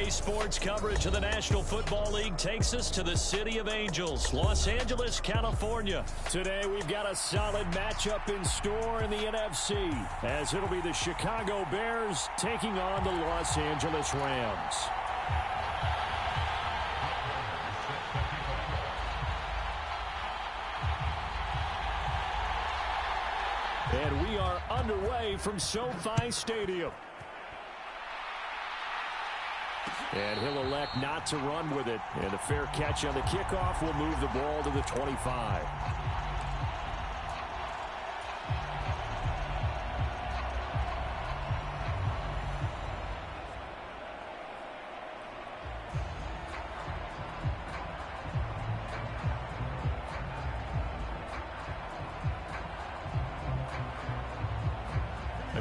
Today's sports coverage of the National Football League takes us to the City of Angels, Los Angeles, California. Today we've got a solid matchup in store in the NFC, as it'll be the Chicago Bears taking on the Los Angeles Rams. And we are underway from SoFi Stadium. And he'll elect not to run with it. And a fair catch on the kickoff will move the ball to the 25.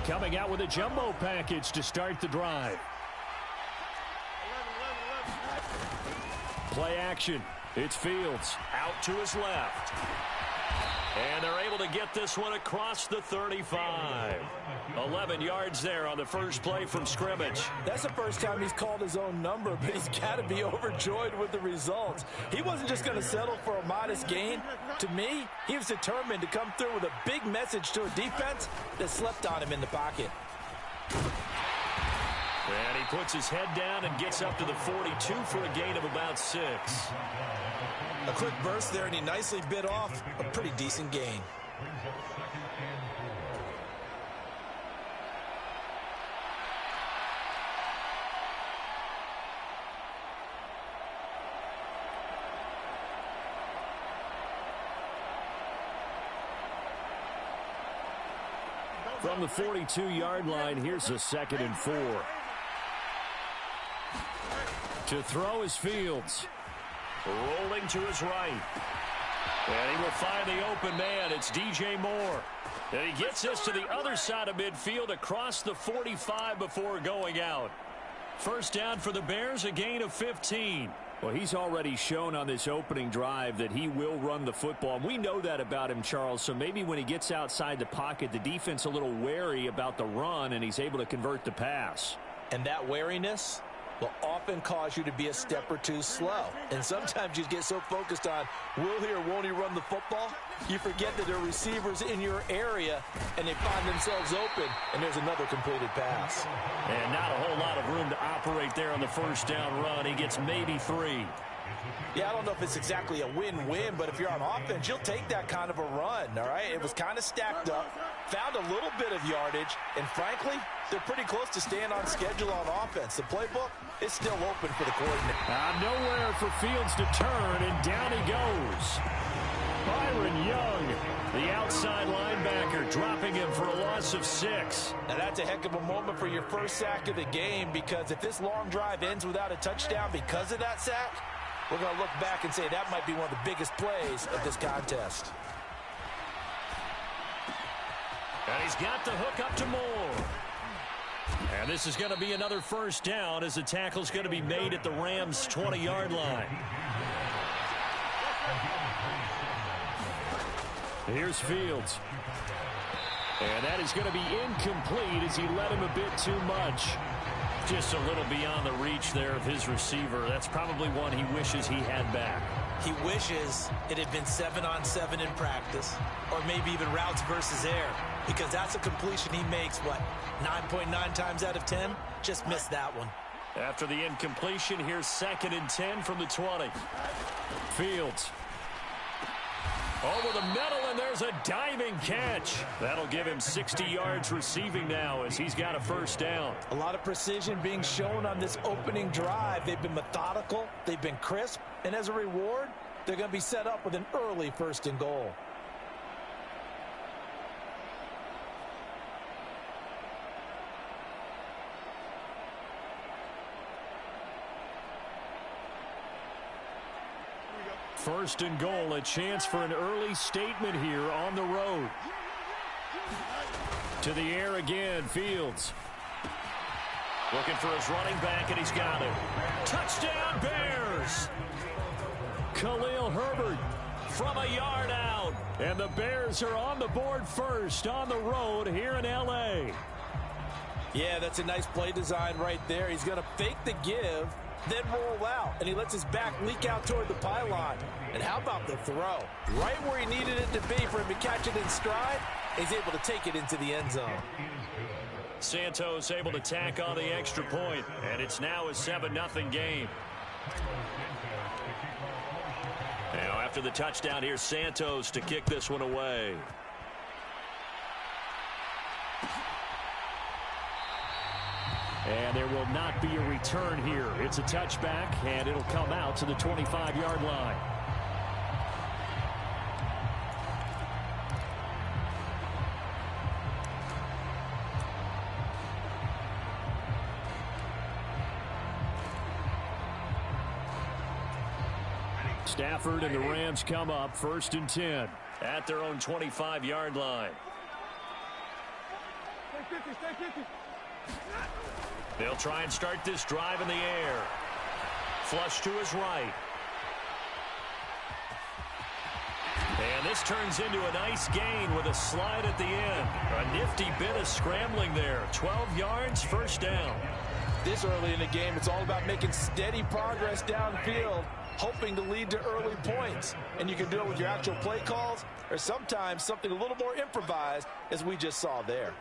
Coming out with a jumbo package to start the drive. Play action. It's Fields out to his left. And they're able to get this one across the 35. 11 yards there on the first play from scrimmage. That's the first time he's called his own number, but he's got to be overjoyed with the results. He wasn't just going to settle for a modest gain. To me, he was determined to come through with a big message to a defense that slept on him in the pocket. And he puts his head down and gets up to the 42 for a gain of about 6. A quick burst there, and he nicely bit off a pretty decent gain. From the 42-yard line, here's a 2nd and 4. To throw is Fields. Rolling to his right. And he will find the open man. It's DJ Moore. And he gets this to the other side of midfield across the 45 before going out. First down for the Bears, a gain of 15. Well, he's already shown on this opening drive that he will run the football. And we know that about him, Charles. So maybe when he gets outside the pocket, the defense a little wary about the run, and he's able to convert the pass. And that wariness will often cause you to be a step or two slow. And sometimes you get so focused on, will he or won't he run the football, you forget that there are receivers in your area, and they find themselves open, and there's another completed pass. And not a whole lot of room to operate there on the first down run. He gets maybe 3. Yeah, I don't know if it's exactly a win-win, but if you're on offense, you'll take that kind of a run, all right? It was kind of stacked up, found a little bit of yardage, and frankly, they're pretty close to staying on schedule on offense. The playbook is still open for the coordinator. Nowhere for Fields to turn, and down he goes. Byron Young, the outside linebacker, dropping him for a loss of 6. Now, that's a heck of a moment for your first sack of the game, because if this long drive ends without a touchdown because of that sack, we're going to look back and say that might be one of the biggest plays of this contest. And he's got the hook up to Moore. And this is going to be another first down as the tackle's going to be made at the Rams' 20-yard line. Here's Fields. And that is going to be incomplete as he led him a bit too much. Just a little beyond the reach there of his receiver. That's probably one he wishes he had back. He wishes it had been 7-on-7 in practice, or maybe even routes versus air, because that's a completion he makes, what, 9.9 times out of 10? Just missed that one. After the incompletion, here's 2nd and 10 from the 20. Fields. Over the middle, and there's a diving catch. That'll give him 60 yards receiving now as he's got a first down. A lot of precision being shown on this opening drive. They've been methodical, they've been crisp, and as a reward, they're going to be set up with an early 1st and goal. First and goal, a chance for an early statement here on the road. To the air again, Fields. Looking for his running back, and he's got it. Touchdown, Bears! Khalil Herbert from a yard out. And the Bears are on the board first on the road here in L.A. Yeah, that's a nice play design right there. He's going to fake the give, then roll out, and he lets his back leak out toward the pylon. And how about the throw? Right where he needed it to be for him to catch it in stride, he's able to take it into the end zone. Santos able to tack on the extra point, and it's now a 7-0 game. Now after the touchdown, here's Santos to kick this one away. And there will not be a return here. It's a touchback, and it'll come out to the 25-yard line. Stafford and the Rams come up 1st and 10 at their own 25-yard line. They'll try and start this drive in the air. Flush to his right. And this turns into a nice gain with a slide at the end. A nifty bit of scrambling there. 12 yards, 1st down. This early in the game, it's all about making steady progress downfield, hoping to lead to early points. And you can do it with your actual play calls or sometimes something a little more improvised, as we just saw there.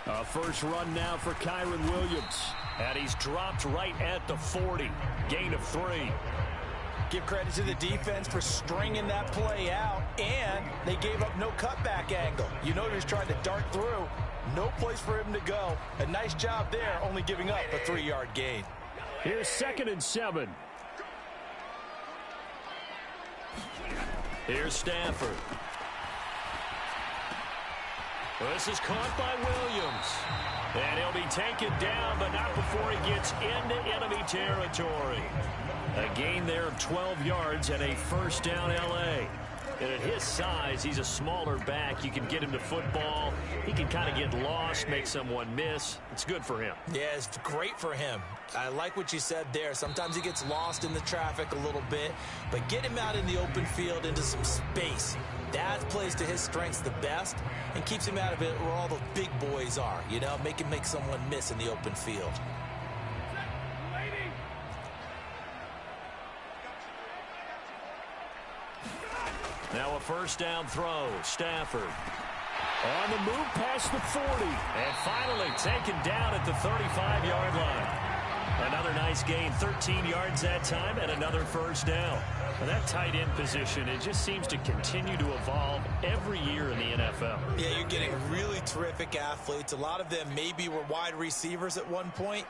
A first run now for Kyron Williams. And he's dropped right at the 40. Gain of 3. Give credit to the defense for stringing that play out, and they gave up no cutback angle. You know he was trying to dart through. No place for him to go. A nice job there, only giving up a 3-yard gain. Here's 2nd and 7. Here's Stafford. This is caught by Williams. And he'll be taken down, but not before he gets into enemy territory. A gain there of 12 yards and a 1st down L.A. And at his size, he's a smaller back. You can get him to football. He can kind of get lost, make someone miss. It's good for him. Yeah, it's great for him. I like what you said there. Sometimes he gets lost in the traffic a little bit, but get him out in the open field into some space. That plays to his strengths the best and keeps him out of it where all the big boys are. You know, make him make someone miss in the open field. Now a 1st down throw. Stafford on the move past the 40. And finally taken down at the 35-yard line. Another nice gain, 13 yards that time, and another 1st down. And that tight end position, it just seems to continue to evolve every year in the NFL. Yeah, you're getting really terrific athletes. A lot of them maybe were wide receivers at one point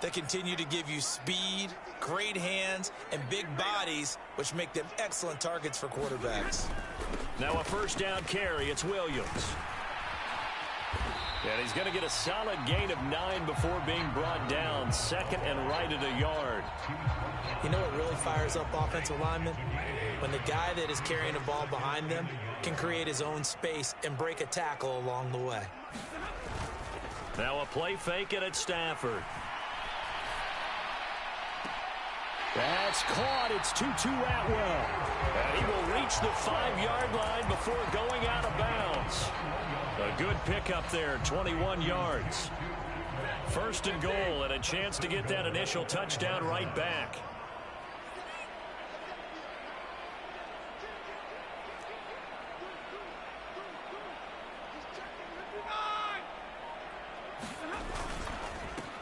that continue to give you speed, great hands, and big bodies, which make them excellent targets for quarterbacks. Now a 1st down carry. It's Williams. And he's going to get a solid gain of 9 before being brought down. 2nd and right at a yard. You know what really fires up offensive linemen? When the guy that is carrying the ball behind them can create his own space and break a tackle along the way. Now a play fake, and it's Stafford. That's caught. It's Tutu Atwell. And he will reach the 5-yard line before going out of bounds. A good pickup there, 21 yards. 1st and goal, and a chance to get that initial touchdown right back.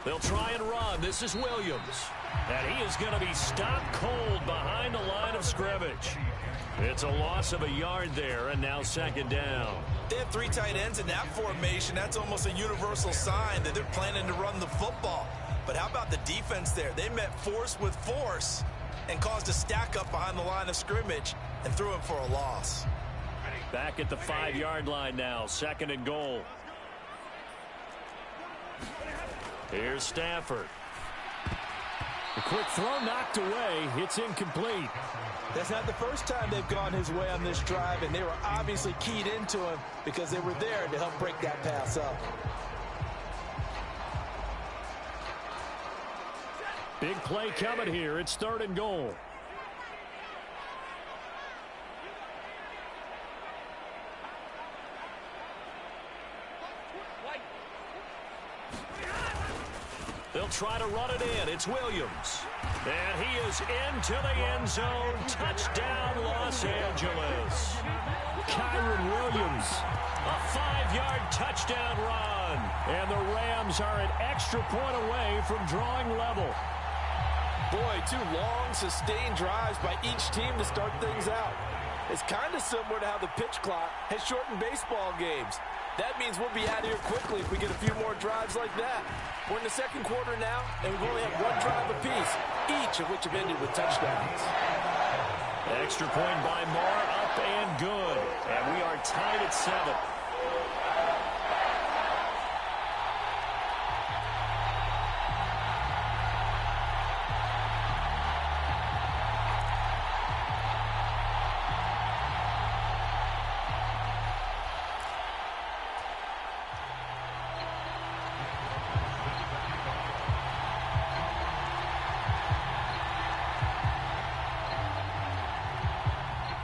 They'll try and run. This is Williams. And he is going to be stopped cold behind the line of scrimmage. It's a loss of a yard there, and now 2nd down. They have 3 tight ends in that formation. That's almost a universal sign that they're planning to run the football. But how about the defense there? They met force with force and caused a stack up behind the line of scrimmage and threw him for a loss. Back at the 5-yard line now, 2nd and goal. Here's Stafford. A quick throw knocked away. It's incomplete. That's not the first time they've gone his way on this drive, and they were obviously keyed into him because they were there to help break that pass up. Big play coming here. It's 3rd and goal. They'll try to run it in. It's Williams. And he is into the end zone. Touchdown, Los Angeles. Kyron Williams. A 5-yard touchdown run. And the Rams are an extra point away from drawing level. Boy, 2 long, sustained drives by each team to start things out. It's kind of similar to how the pitch clock has shortened baseball games. That means we'll be out of here quickly if we get a few more drives like that. We're in the 2nd quarter now, and we've only had 1 drive apiece, each of which have ended with touchdowns. Extra point by Moore, up and good. And we are tied at 7.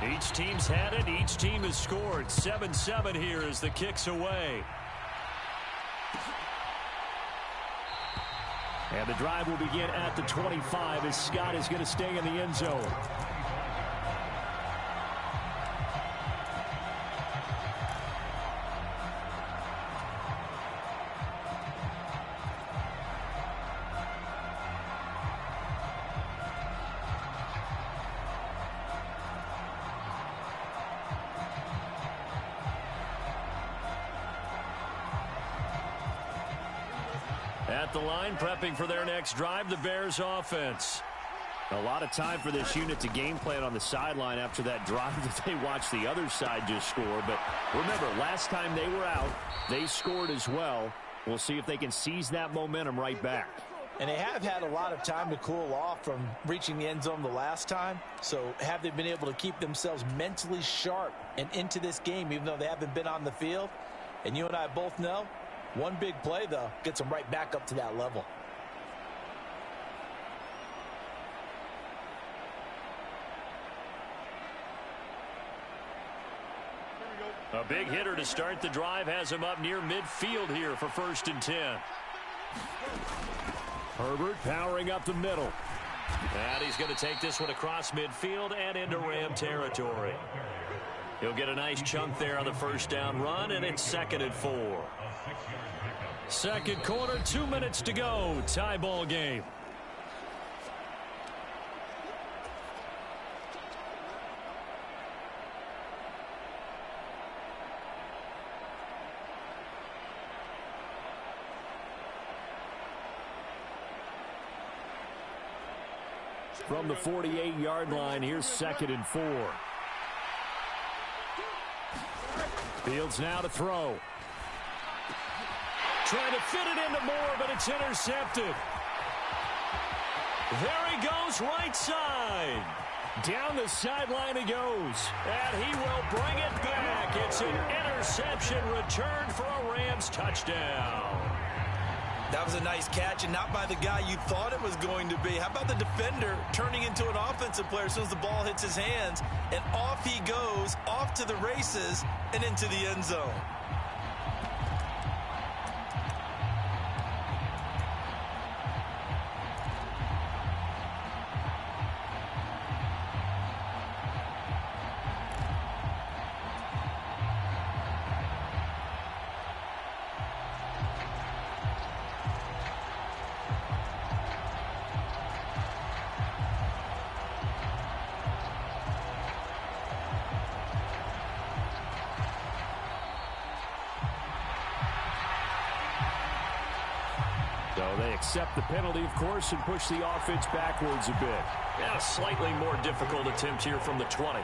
Each team's had it. Each team has scored. 7-7 here as the kick's away. And the drive will begin at the 25 as Scott is going to stay in the end zone. At the line, prepping for their next drive, the Bears offense. A lot of time for this unit to game plan on the sideline after that drive that they watched the other side just score. But remember, last time they were out, they scored as well. We'll see if they can seize that momentum right back. And they have had a lot of time to cool off from reaching the end zone the last time. So have they been able to keep themselves mentally sharp and into this game, even though they haven't been on the field? And you and I both know, one big play, though, gets them right back up to that level. A big hitter to start the drive has him up near midfield here for 1st and 10. Herbert powering up the middle. And he's going to take this one across midfield and into Ram territory. He'll get a nice chunk there on the 1st down run, and it's 2nd and 4. 2nd quarter, 2 minutes to go. Tie ball game. From the 48-yard line, here's 2nd and 4. Fields now to throw. Trying to fit it into Moore, but it's intercepted. There he goes, right side. Down the sideline he goes. And he will bring it back. It's an interception returned for a Rams touchdown. That was a nice catch, and not by the guy you thought it was going to be. How about the defender turning into an offensive player as soon as the ball hits his hands, and off he goes, off to the races, and into the end zone. So they accept the penalty, of course, and push the offense backwards a bit. Yeah, a slightly more difficult attempt here from the 20.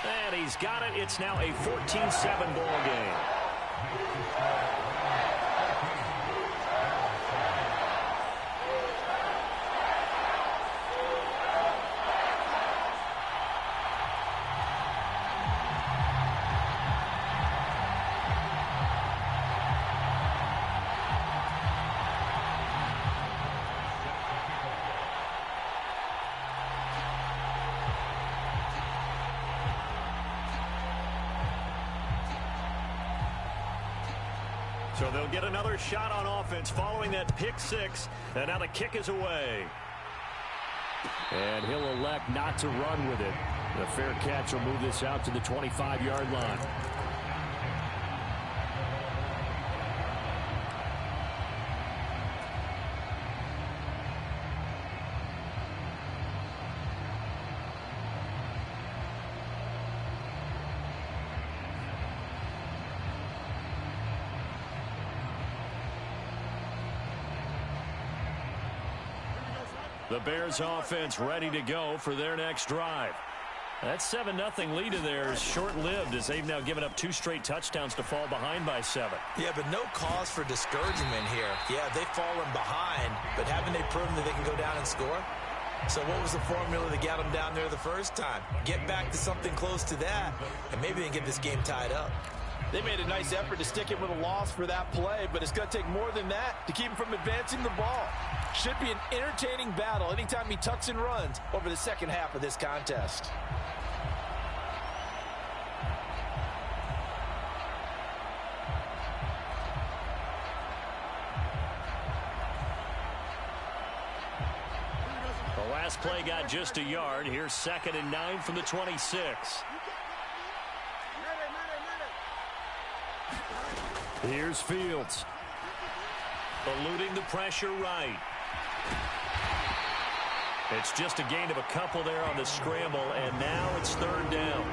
And he's got it. It's now a 14-7 ball game. So they'll get another shot on offense following that pick six. And now the kick is away. And he'll elect not to run with it. The fair catch will move this out to the 25-yard line. The Bears offense ready to go for their next drive. That 7-0 lead of theirs short-lived as they've now given up 2 straight touchdowns to fall behind by 7. Yeah, but no cause for discouragement here. Yeah, they've fallen behind, but haven't they proven that they can go down and score? So what was the formula that got them down there the first time? Get back to something close to that, and maybe they can get this game tied up. They made a nice effort to stick it with a loss for that play, but it's going to take more than that to keep him from advancing the ball. Should be an entertaining battle anytime he tucks and runs over the second half of this contest. The last play got just a yard. Here's 2nd and 9 from the 26. Here's Fields. Eluding the pressure right. It's just a gain of a couple there on the scramble, and now it's 3rd down.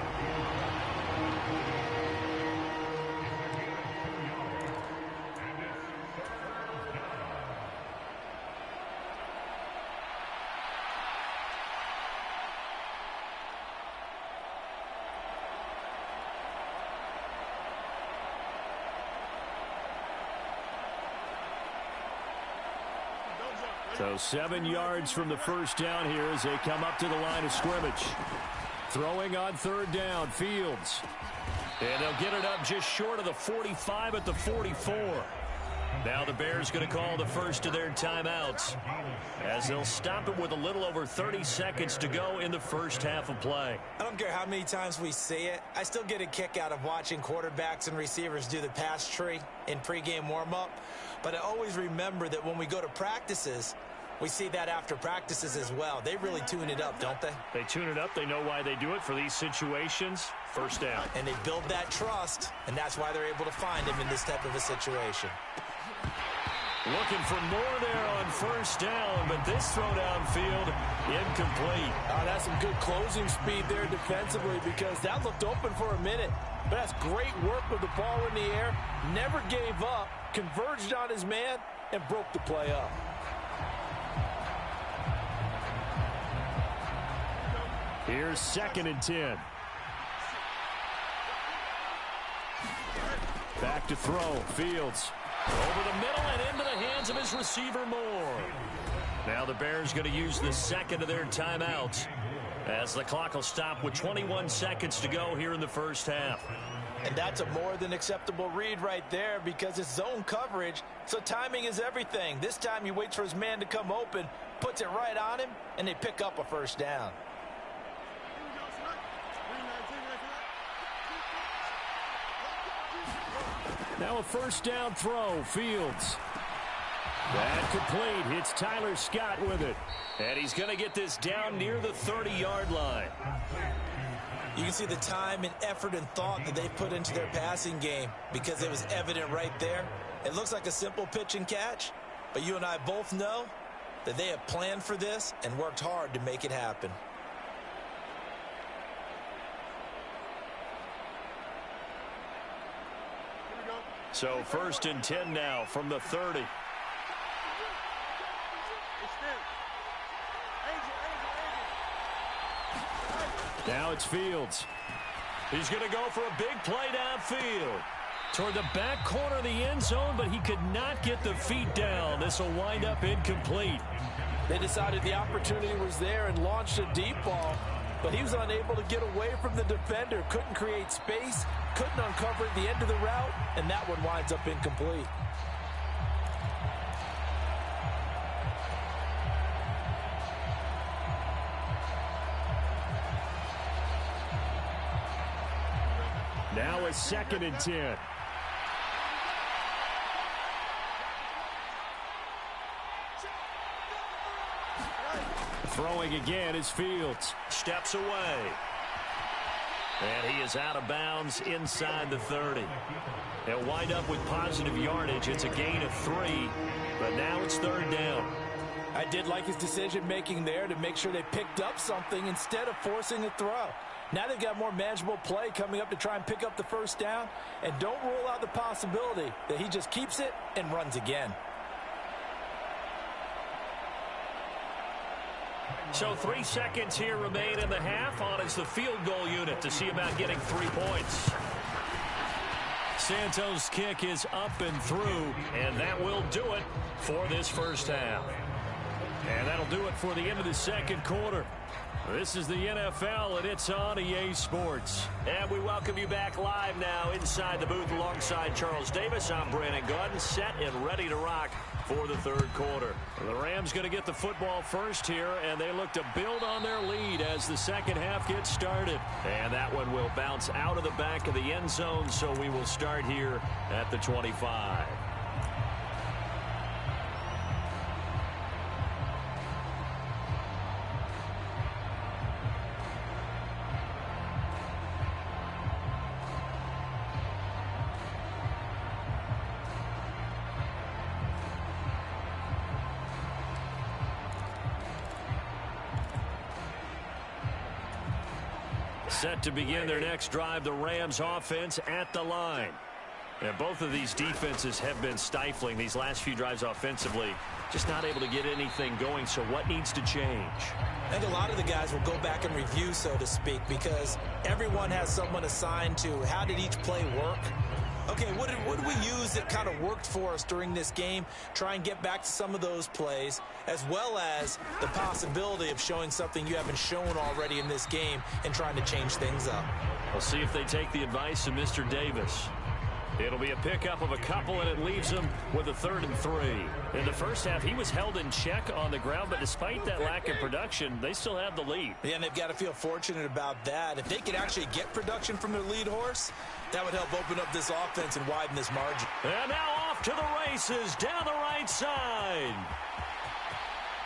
So 7 yards from the first down here as they come up to the line of scrimmage. Throwing on 3rd down, Fields. And they'll get it up just short of the 45 at the 44. Now the Bears going to call the first of their timeouts as they'll stop it with a little over 30 seconds to go in the first half of play. I don't care how many times we see it. I still get a kick out of watching quarterbacks and receivers do the pass tree in pregame warm-up. But I always remember that when we go to practices, we see that after practices as well. They really tune it up, don't they? They tune it up. They know why they do it for these situations. First down. And they build that trust, and that's why they're able to find him in this type of a situation. Looking for more there on first down, but this throw downfield incomplete. That's some good closing speed there defensively because that looked open for a minute. But that's great work with the ball in the air. Never gave up, converged on his man, and broke the play up. Here's 2nd and 10. Back to throw. Fields. Over the middle and into the hands of his receiver, Moore. Now the Bears going to use the 2nd of their timeouts as the clock will stop with 21 seconds to go here in the first half. And that's a more than acceptable read right there because it's zone coverage, so timing is everything. This time he waits for his man to come open, puts it right on him, and they pick up a first down. Now a first down throw. Fields. That complete. Hits Tyler Scott with it. And he's going to get this down near the 30-yard line. You can see the time and effort and thought that they put into their passing game because it was evident right there. It looks like a simple pitch and catch, but you and I both know that they have planned for this and worked hard to make it happen. So 1st and 10 now from the 30. Now it's Fields. He's going to go for a big play downfield toward the back corner of the end zone, but he could not get the feet down. This will wind up incomplete. They decided the opportunity was there and launched a deep ball, but he was unable to get away from the defender, couldn't create space, couldn't uncover at the end of the route, and that one winds up incomplete. Now a 2nd and 10. Throwing again is Fields. Steps away. And he is out of bounds inside the 30. They'll wind up with positive yardage. It's a gain of 3, but now it's 3rd down. I did like his decision-making there to make sure they picked up something instead of forcing a throw. Now they've got more manageable play coming up to try and pick up the 1st down, and don't rule out the possibility that he just keeps it and runs again. So 3 seconds here remain in the half. On is the field goal unit to see about getting 3 points. Santos' kick is up and through, and that will do it for this 1st half. And that'll do it for the end of the 2nd quarter. This is the NFL, and it's on EA Sports. And we welcome you back live now inside the booth alongside Charles Davis. I'm Brandon Gordon, set and ready to rock for the 3rd quarter. The Rams going to get the football first here, and they look to build on their lead as the 2nd half gets started. And that one will bounce out of the back of the end zone, so we will start here at the 25. Set to begin their next drive, the Rams offense at the line. And both of these defenses have been stifling these last few drives offensively. Just not able to get anything going, so what needs to change? I think a lot of the guys will go back and review, so to speak, because everyone has someone assigned to how did each play work. Okay, what did we use that kind of worked for us during this game? Try and get back to some of those plays, as well as the possibility of showing something you haven't shown already in this game and trying to change things up. We'll see if they take the advice of Mr. Davis. It'll be a pickup of a couple, and it leaves him with a 3rd and 3. In the 1st half, he was held in check on the ground, but despite that lack of production, they still have the lead. Yeah, and they've got to feel fortunate about that. If they could actually get production from their lead horse, that would help open up this offense and widen this margin. And now off to the races down the right side.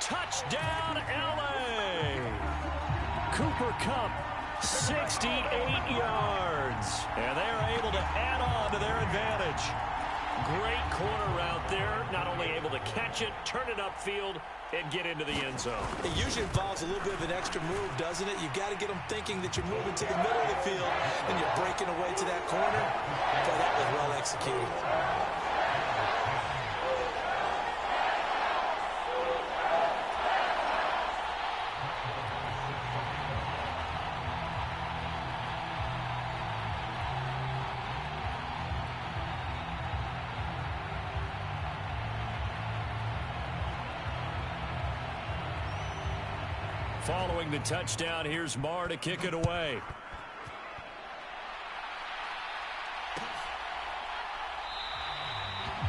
Touchdown, L.A. Cooper Kupp, 68 yards. And they are able to add on to their advantage. Great corner route there. Not only able to catch it, turn it upfield, and get into the end zone. It usually involves a little bit of an extra move, doesn't it? You've got to get them thinking that you're moving to the middle of the field and you're breaking away to that corner. Boy, that was well executed. Following the touchdown, here's Marr to kick it away.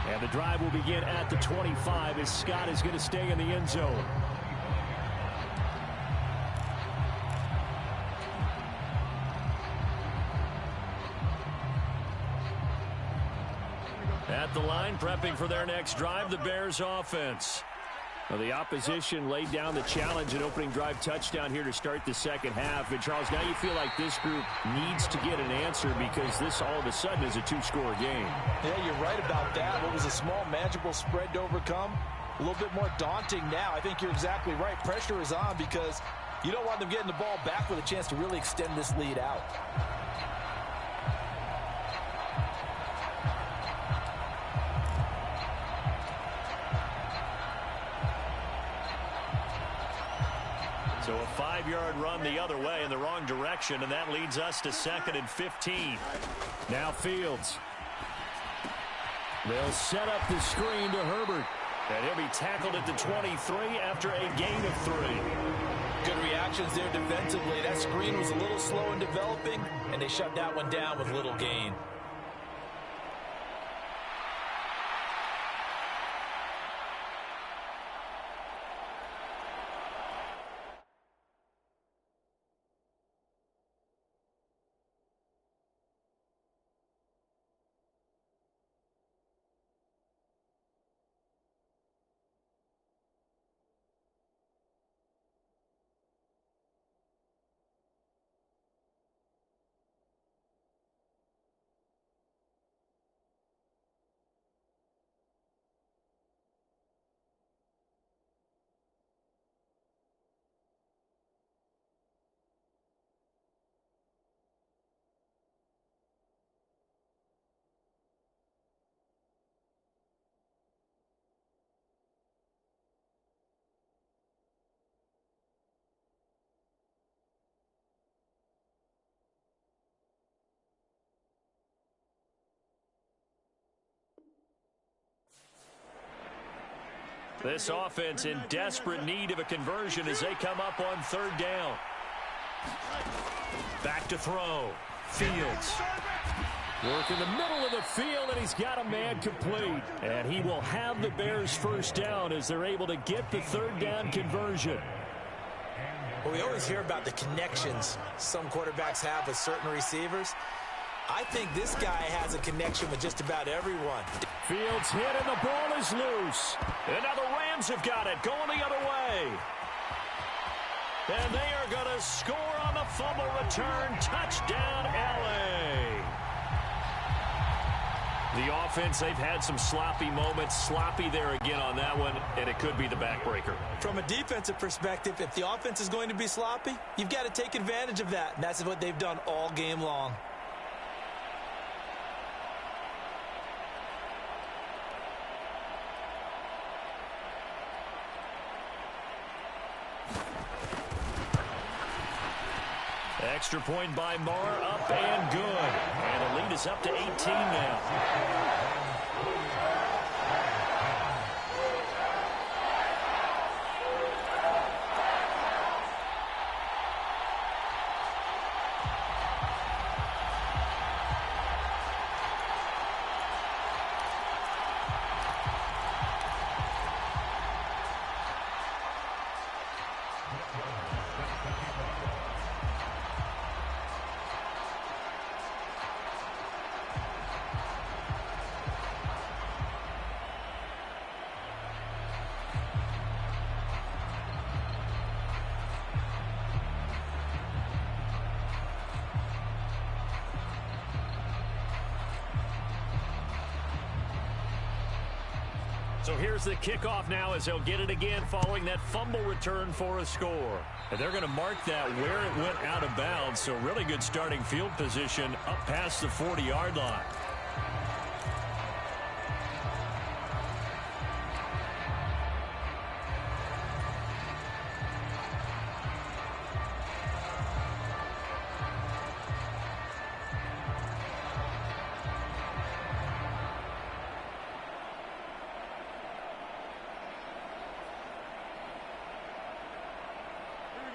And the drive will begin at the 25 as Scott is going to stay in the end zone. At the line, prepping for their next drive, the Bears offense. Well, the opposition laid down the challenge and opening drive touchdown here to start the 2nd half. And, Charles, now you feel like this group needs to get an answer because this all of a sudden is a 2-score game. Yeah, you're right about that. What was a small, manageable spread to overcome? A little bit more daunting now. I think you're exactly right. Pressure is on because you don't want them getting the ball back with a chance to really extend this lead out. So a 5-yard run the other way in the wrong direction, and that leads us to 2nd and 15. Now Fields. They'll set up the screen to Herbert. And he'll be tackled at the 23 after a gain of 3. Good reactions there defensively. That screen was a little slow in developing, and they shut that one down with little gain. This offense in desperate need of a conversion as they come up on third down. Back to throw. Fields. Work in the middle of the field, and he's got a man complete. And he will have the Bears first down as they're able to get the third down conversion. Well, we always hear about the connections some quarterbacks have with certain receivers. I think this guy has a connection with just about everyone. Fields hit, and the ball is loose. And now the Rams have got it, going the other way. And they are going to score on the fumble return. Touchdown, L.A. The offense, they've had some sloppy moments. Sloppy there again on that one, and it could be the backbreaker. From a defensive perspective, if the offense is going to be sloppy, you've got to take advantage of that. And that's what they've done all game long. Extra point by Marr, up and good. And the lead is up to 18 now. So here's the kickoff now as they'll get it again following that fumble return for a score. And they're going to mark that where it went out of bounds. So really good starting field position up past the 40-yard line.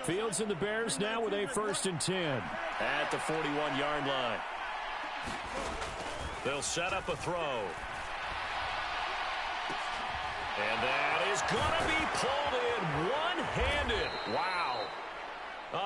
Fields and the Bears now with a 1st and 10 at the 41-yard line. They'll set up a throw. And that is going to be pulled in one-handed. Wow.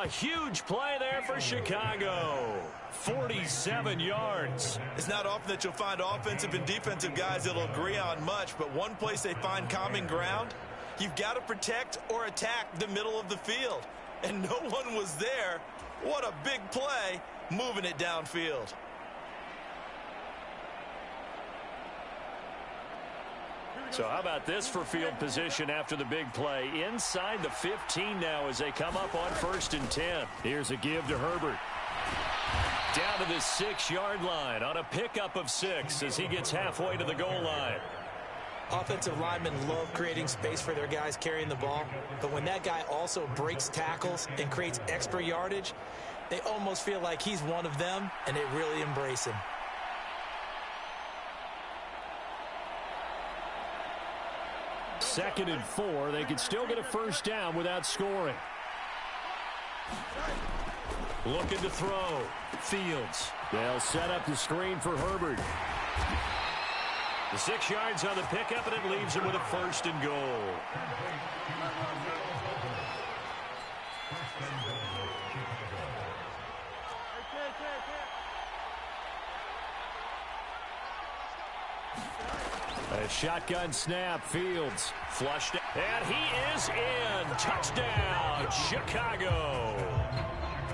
A huge play there for Chicago. 47 yards. It's not often that you'll find offensive and defensive guys that'll agree on much, but one place they find common ground, you've got to protect or attack the middle of the field. And no one was there. What a big play, moving it downfield. So how about this for field position after the big play? Inside the 15 now as they come up on 1st and 10. Here's a give to Herbert. Down to the 6-yard line on a pickup of 6 as he gets halfway to the goal line. Offensive linemen love creating space for their guys carrying the ball, but when that guy also breaks tackles and creates extra yardage, they almost feel like he's one of them, and they really embrace him. Second and 4, they can still get a first down without scoring. Looking to throw. Fields. They'll set up the screen for Herbert. The 6 yards on the pickup, and it leaves him with a 1st and goal. A shotgun snap. Fields flushed, and he is in. Touchdown, Chicago.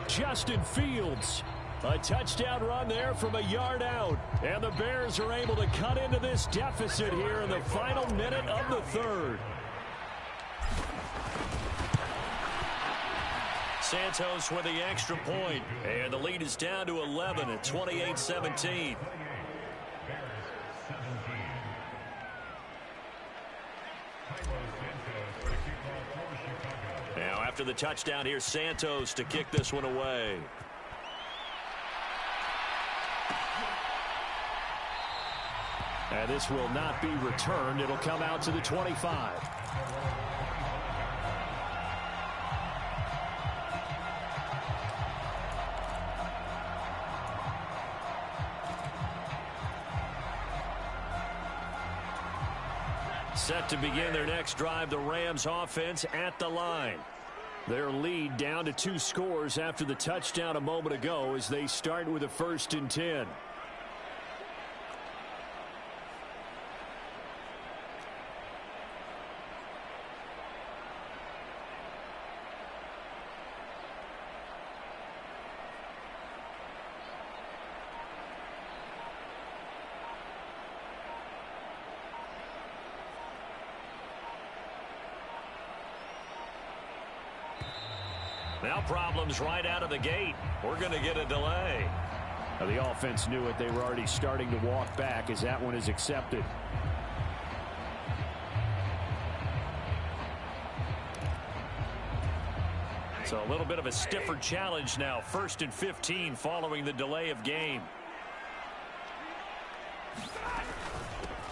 Justin Fields. A touchdown run there from a yard out. And the Bears are able to cut into this deficit here in the final minute of the 3rd. Santos with the extra point. And the lead is down to 11 at 28-17. Now after the touchdown, here's Santos to kick this one away. And this will not be returned. It'll come out to the 25. Set to begin their next drive, the Rams offense at the line. Their lead down to 2 scores after the touchdown a moment ago as they start with a 1st and 10. Now problems right out of the gate. We're going to get a delay. Now the offense knew it. They were already starting to walk back as that one is accepted. So a little bit of a stiffer challenge now. 1st and 15 following the delay of game.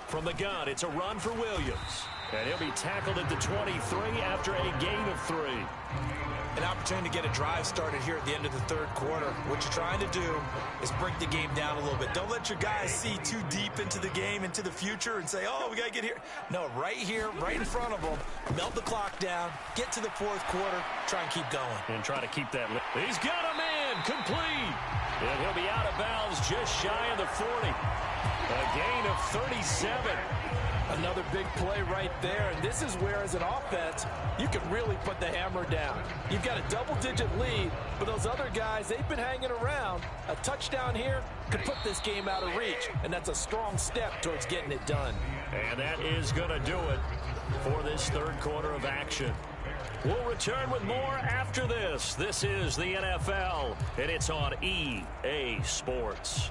From the gun, it's a run for Williams. And he'll be tackled at the 23 after a gain of 3. An opportunity to get a drive started here at the end of the 3rd quarter. What you're trying to do is break the game down a little bit. Don't let your guys see too deep into the game, into the future, and say, oh, we got to get here. No, right here, right in front of them, melt the clock down, get to the 4th quarter, try and keep going. And try to keep that. He's got a man, complete. And he'll be out of bounds just shy of the 40. A gain of 37. Another big play right there, and this is where, as an offense, you can really put the hammer down. You've got a double-digit lead, but those other guys, they've been hanging around. A touchdown here could put this game out of reach, and that's a strong step towards getting it done. And that is going to do it for this 3rd quarter of action. We'll return with more after this. This is the NFL, and it's on EA Sports.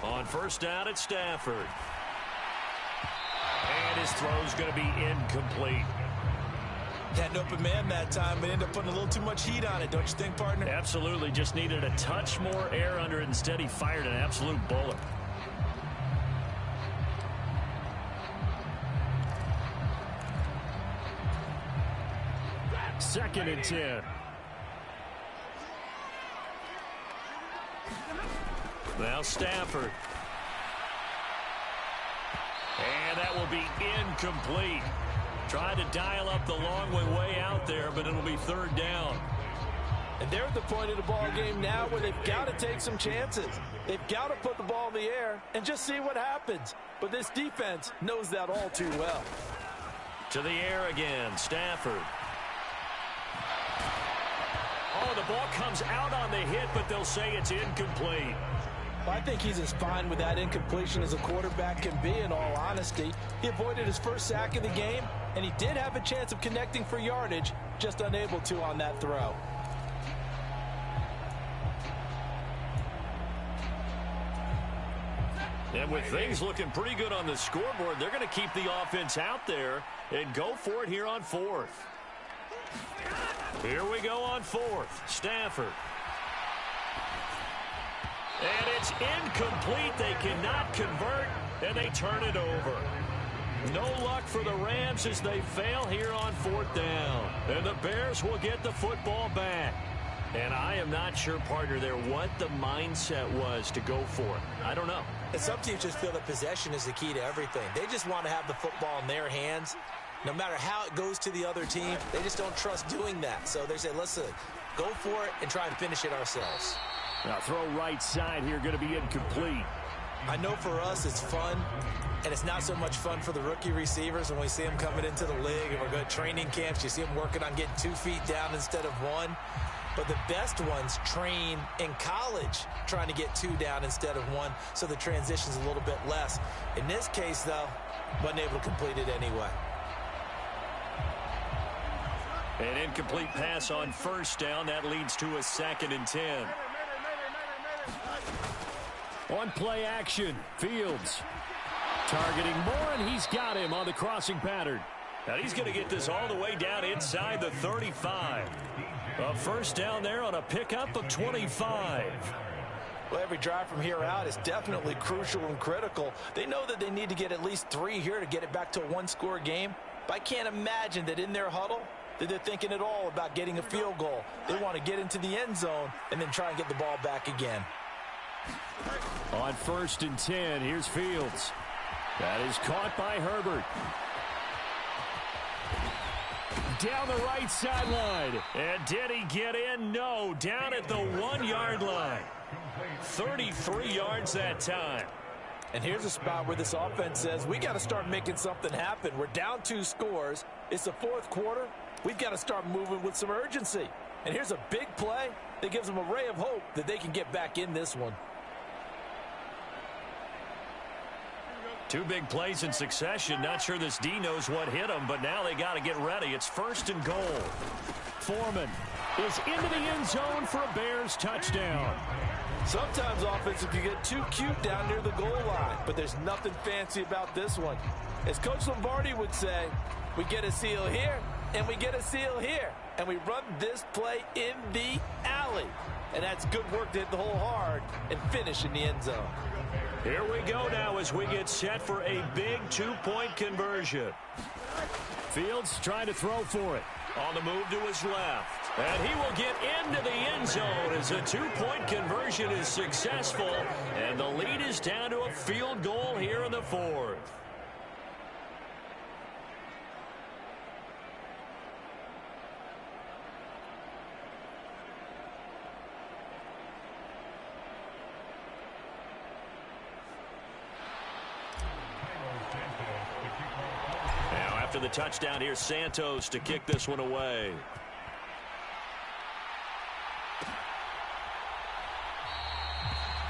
On 1st down at Stafford. And his throw's going to be incomplete. Had an open man that time, but ended up putting a little too much heat on it, don't you think, partner? Absolutely. Just needed a touch more air under it. Instead, he fired an absolute bullet. Second and 10. Now Stafford. And that will be incomplete. Trying to dial up the long way out there, but it'll be 3rd down. And they're at the point of the ball game now where they've got to take some chances. They've got to put the ball in the air and just see what happens. But this defense knows that all too well. To the air again, Stafford. Oh, the ball comes out on the hit, but they'll say it's incomplete. Well, I think he's as fine with that incompletion as a quarterback can be, in all honesty. He avoided his 1st sack of the game, and he did have a chance of connecting for yardage, just unable to on that throw. And with things looking pretty good on the scoreboard, they're going to keep the offense out there and go for it here on 4th. Here we go on 4th. Stafford. And it's incomplete. They cannot convert, and they turn it over. No luck for the Rams as they fail here on 4th down. And the Bears will get the football back. And I am not sure, partner, there what the mindset was to go for it. I don't know. And some teams just feel that possession is the key to everything. They just want to have the football in their hands. No matter how it goes to the other team, they just don't trust doing that. So they say, listen, go for it and try and finish it ourselves. Now throw right side here, going to be incomplete. I know for us it's fun, and it's not so much fun for the rookie receivers when we see them coming into the league and we're going to training camps. You see them working on getting 2 feet down instead of 1. But the best ones train in college trying to get 2 down instead of 1, so the transition's a little bit less. In this case, though, wasn't able to complete it anyway. An incomplete pass on 1st down. That leads to a 2nd and 10. On play action, Fields targeting Moore, and he's got him on the crossing pattern. Now he's going to get this all the way down inside the 35. A 1st down there on a pickup of 25. Well, every drive from here out is definitely crucial and critical. They know that they need to get at least 3 here to get it back to a one-score game. But I can't imagine that in their huddle that they're thinking at all about getting a field goal. They want to get into the end zone and then try and get the ball back again. On 1st and 10, here's Fields. That is caught by Herbert. Down the right sideline. And did he get in? No, down at the 1-yard line. 33 yards that time. And here's a spot where this offense says, we got to start making something happen. We're down 2 scores. It's the 4th quarter. We've got to start moving with some urgency. And here's a big play that gives them a ray of hope that they can get back in this one. 2 big plays in succession. Not sure this D knows what hit him, but now they got to get ready. It's 1st and goal. Foreman is into the end zone for a Bears touchdown. Sometimes offense, if you get too cute down near the goal line, but there's nothing fancy about this one. As Coach Lombardi would say, we get a seal here, and we get a seal here, and we run this play in the alley. And that's good work to hit the hole hard and finish in the end zone. Here we go now as we get set for a big 2-point conversion. Fields trying to throw for it. On the move to his left. And he will get into the end zone as a 2-point conversion is successful. And the lead is down to a field goal here in the 4th. After the touchdown, here's Santos to kick this one away.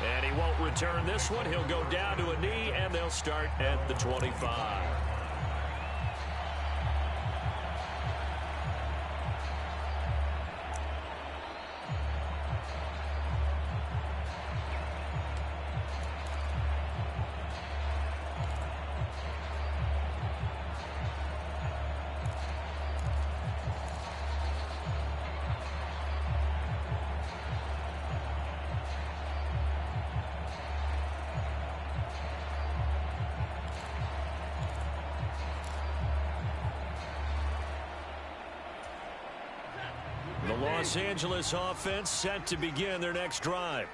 And he won't return this one. He'll go down to a knee, and they'll start at the 25. The Los Angeles offense set to begin their next drive.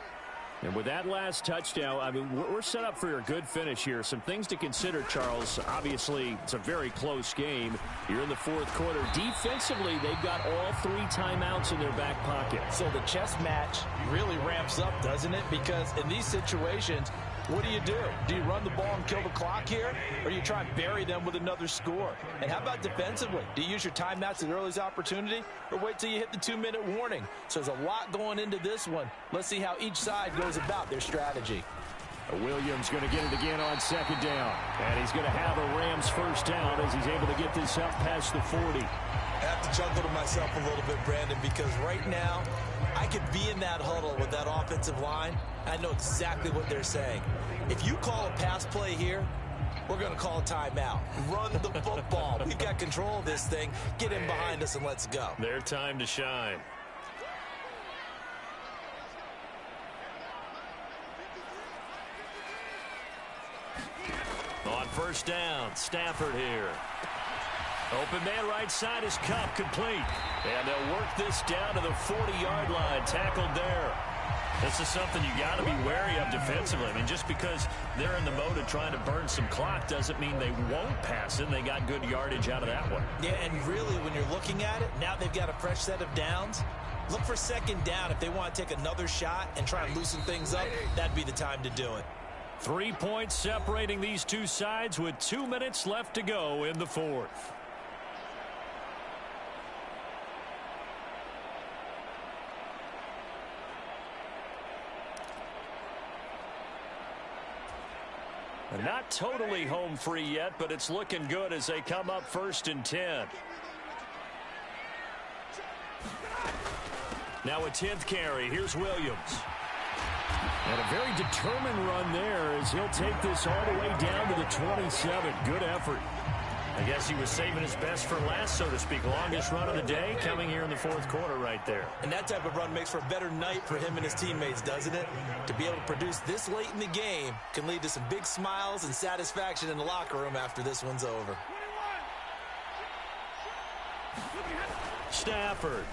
And with that last touchdown, I mean, we're set up for a good finish here. Some things to consider, Charles. Obviously, it's a very close game. You're in the 4th quarter. Defensively, they've got all 3 timeouts in their back pocket. So the chess match really ramps up, doesn't it? Because in these situations, what do? Do you run the ball and kill the clock here? Or do you try and bury them with another score? And how about defensively? Do you use your timeouts at earliest opportunity? Or wait till you hit the 2-minute warning? So there's a lot going into this one. Let's see how each side goes about their strategy. Williams going to get it again on 2nd down. And he's going to have a Rams first down as he's able to get this up past the 40. I have to chuckle to myself a little bit, Brandon, because right now I could be in that huddle with that offensive line. I know exactly what they're saying. If you call a pass play here, we're going to call a timeout. Run the football. We've got control of this thing. Get in behind us and let's go. Their time to shine. On 1st down, Stafford here. Open man right side is Cup, complete. And they'll work this down to the 40-yard line, tackled there. This is something you got to be wary of defensively. I mean, just because they're in the mode of trying to burn some clock doesn't mean they won't pass it. They got good yardage out of that one. Yeah, and really, when you're looking at it, now they've got a fresh set of downs. Look for 2nd down. If they want to take another shot and try and loosen things up, that'd be the time to do it. 3 points separating these 2 sides with 2 minutes left to go in the 4th. Not totally home free yet, but it's looking good as they come up 1st and 10. Now a 10th carry. Here's Williams. And a very determined run there as he'll take this all the way down to the 27. Good effort. I guess he was saving his best for last, so to speak. Longest run of the day coming here in the fourth quarter right there. And that type of run makes for a better night for him and his teammates, doesn't it? To be able to produce this late in the game can lead to some big smiles and satisfaction in the locker room after this one's over. Stafford.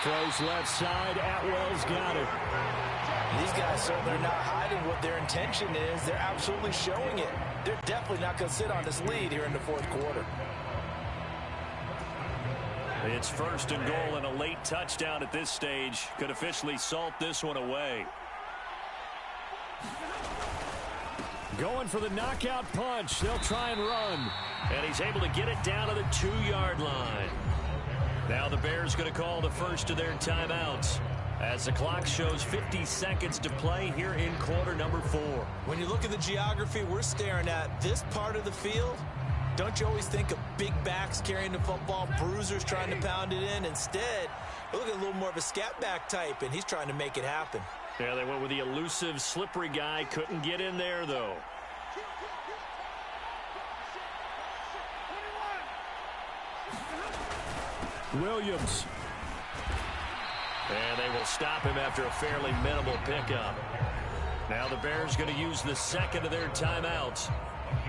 Throws left side. Atwell's got it. These guys certainly are not hiding what their intention is. They're absolutely showing it. They're definitely not going to sit on this lead here in the fourth quarter. It's first and goal, and a late touchdown at this stage could officially salt this one away. Going for the knockout punch. They'll try and run. And he's able to get it down to the 2-yard line. Now the Bears going to call the first of their timeouts, as the clock shows 50 seconds to play here in quarter number 4. When you look at the geography we're staring at, this part of the field, don't you always think of big backs carrying the football, bruisers trying to pound it in? Instead, look at a little more of a scat back type, and he's trying to make it happen. Yeah, they went with the elusive, slippery guy. Couldn't get in there, though. Williams. And they will stop him after a fairly minimal pickup. Now the Bears going to use the second of their timeouts.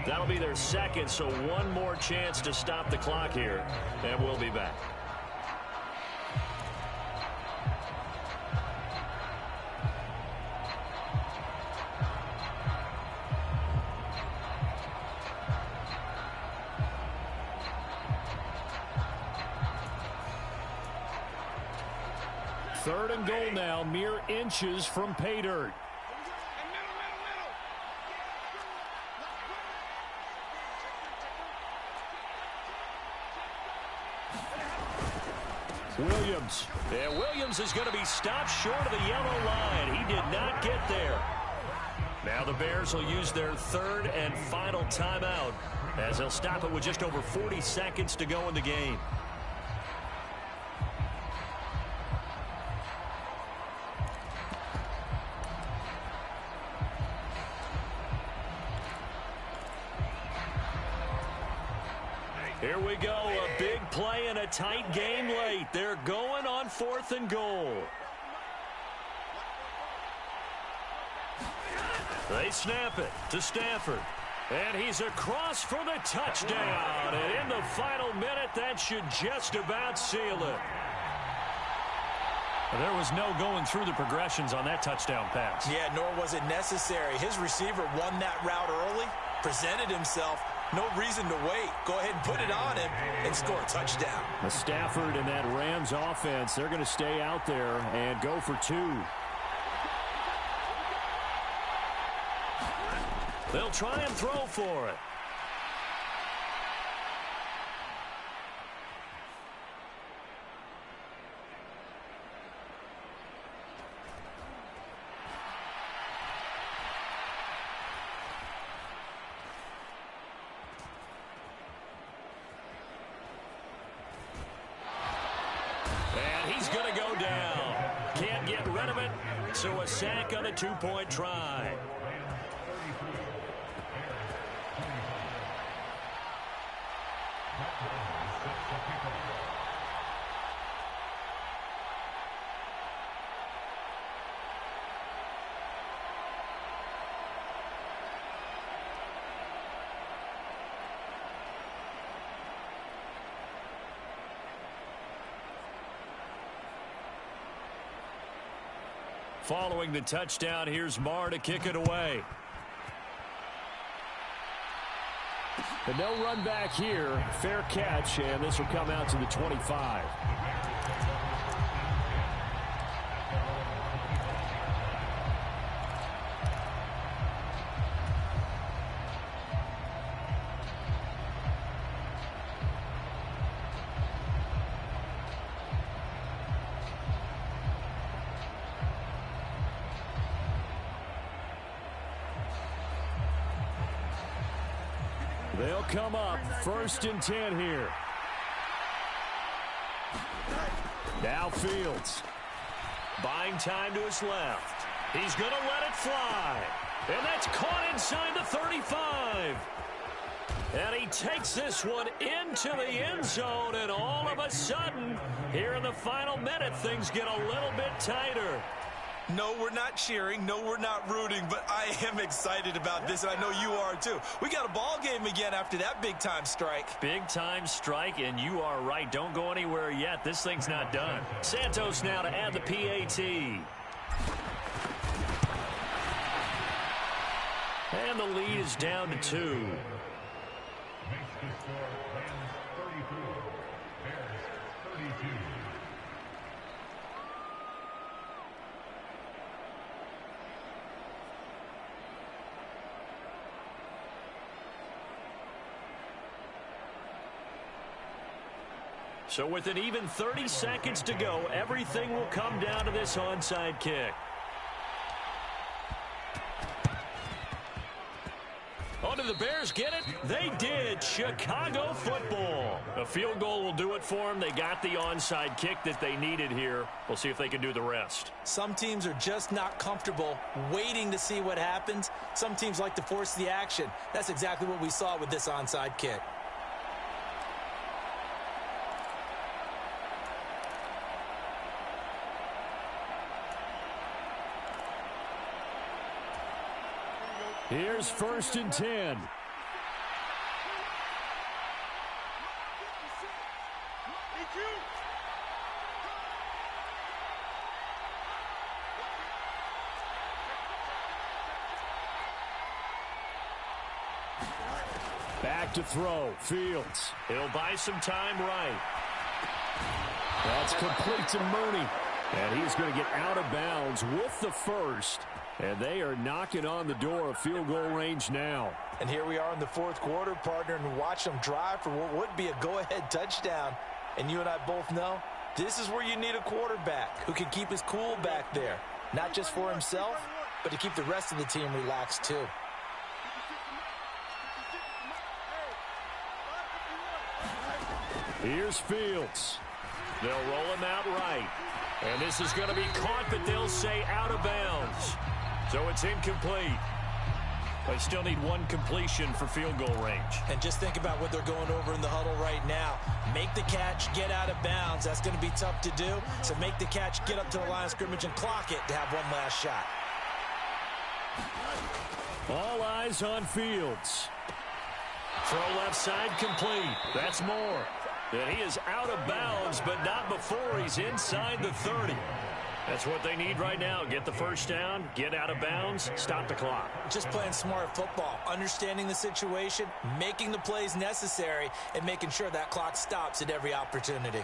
That'll be their second, so one more chance to stop the clock here, and we'll be back. Third and goal now, mere inches from pay dirt. Williams. And Williams is going to be stopped short of the yellow line. He did not get there. Now the Bears will use their third and final timeout, as they'll stop it with just over 40 seconds to go in the game. Here we go, a big play and a tight game late. They're going on fourth and goal. They snap it to Stafford. And he's across for the touchdown. And in the final minute, that should just about seal it. There was no going through the progressions on that touchdown pass. Yeah, nor was it necessary. His receiver won that route early, presented himself. No reason to wait. Go ahead and put it on him and score a touchdown. The Stafford and that Rams offense, they're going to stay out there and go for 2. They'll try and throw for it. So a sack on a 2-point try. Following the touchdown, here's Marr to kick it away. And no run back here. Fair catch, and this will come out to the 25. They'll come up first and 10 here. Now Fields. Buying time to his left. He's going to let it fly. And that's caught inside the 35. And he takes this one into the end zone, and all of a sudden, here in the final minute, things get a little bit tighter. No, we're not cheering. No, we're not rooting, but I am excited about this, and I know you are too. We got a ball game again after that big-time strike. Big-time strike, and you are right. Don't go anywhere yet. This thing's not done. Santos now to add the PAT. And the lead is down to 2. So with an even 30 seconds to go, everything will come down to this onside kick. Oh, did the Bears get it? They did. Chicago football. A field goal will do it for them. They got the onside kick that they needed here. We'll see if they can do the rest. Some teams are just not comfortable waiting to see what happens. Some teams like to force the action. That's exactly what we saw with this onside kick. Here's 1st and 10. Back to throw. Fields. He'll buy some time right. That's complete to Mooney. And he's going to get out of bounds with the first. And they are knocking on the door of field goal range now. And here we are in the 4th quarter, partner, and watch them drive for what would be a go-ahead touchdown. And you and I both know this is where you need a quarterback who can keep his cool back there. Not just for himself, but to keep the rest of the team relaxed too. Here's Fields. They'll roll him out right. And this is going to be caught, but they'll say out of bounds. So it's incomplete. They still need one completion for field goal range. And just think about what they're going over in the huddle right now. Make the catch, get out of bounds. That's going to be tough to do. So make the catch, get up to the line of scrimmage, and clock it to have one last shot. All eyes on Fields. Throw left side complete. That's Moore. And he is out of bounds, but not before he's inside the 30. That's what they need right now. Get the first down, get out of bounds, stop the clock. Just playing smart football, understanding the situation, making the plays necessary, and making sure that clock stops at every opportunity.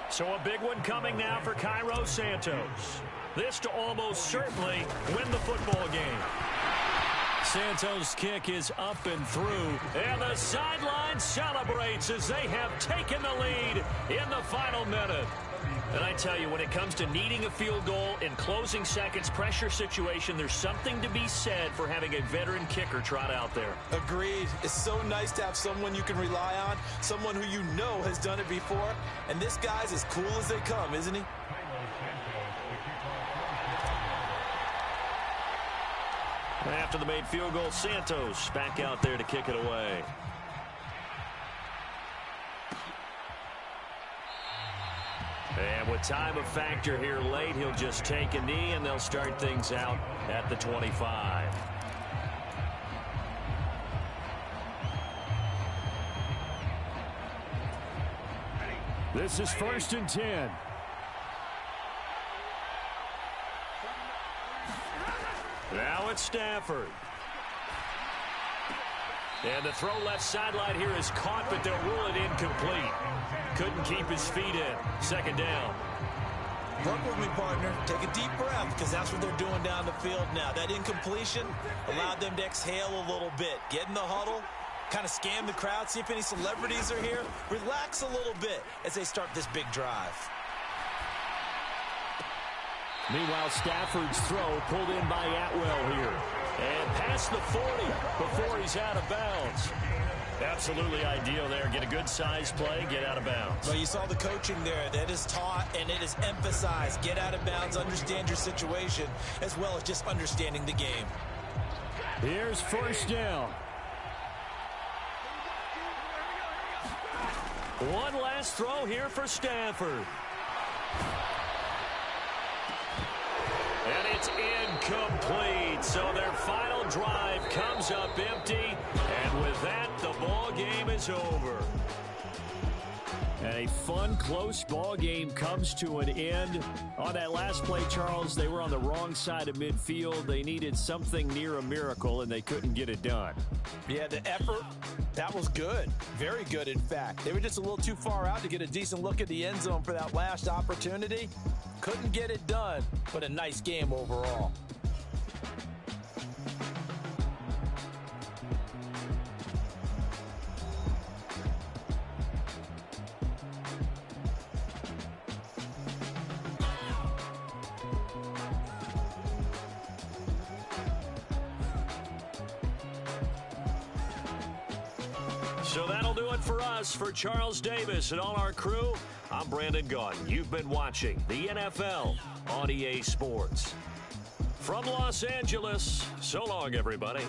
So a big one coming now for Cairo Santos. This to almost certainly win the football game. Santos' kick is up and through, and the sideline celebrates as they have taken the lead in the final minute. And I tell you, when it comes to needing a field goal in closing seconds, pressure situation, there's something to be said for having a veteran kicker trot out there. Agreed. It's so nice to have someone you can rely on, someone who you know has done it before. And this guy's as cool as they come, isn't he? After the made field goal, Santos back out there to kick it away. And with time a factor here late, he'll just take a knee, and they'll start things out at the 25. This is 1st and 10. Now it's Stafford. And the throw left sideline here is caught, but they'll rule it incomplete. Couldn't keep his feet in. 2nd down. Work with me, partner. Take a deep breath, because that's what they're doing down the field now. That incompletion allowed them to exhale a little bit. Get in the huddle, kind of scan the crowd, see if any celebrities are here. Relax a little bit as they start this big drive. Meanwhile, Stafford's throw pulled in by Atwell here. And past the 40 before he's out of bounds. Absolutely ideal there. Get a good size play, get out of bounds. Well, you saw the coaching there. That is taught and it is emphasized. Get out of bounds, understand your situation, as well as just understanding the game. Here's first down. One last throw here for Stanford. And it's incomplete. So their final drive comes up empty. And with that, the ball game is over. And a fun, close ball game comes to an end. On that last play, Charles, they were on the wrong side of midfield. They needed something near a miracle, and they couldn't get it done. Yeah, the effort, that was good. Very good, in fact. They were just a little too far out to get a decent look at the end zone for that last opportunity. Couldn't get it done, but a nice game overall. So that'll do it for us. For Charles Davis and all our crew, I'm Brandon Gaudin. You've been watching the NFL on EA Sports. From Los Angeles, so long, everybody.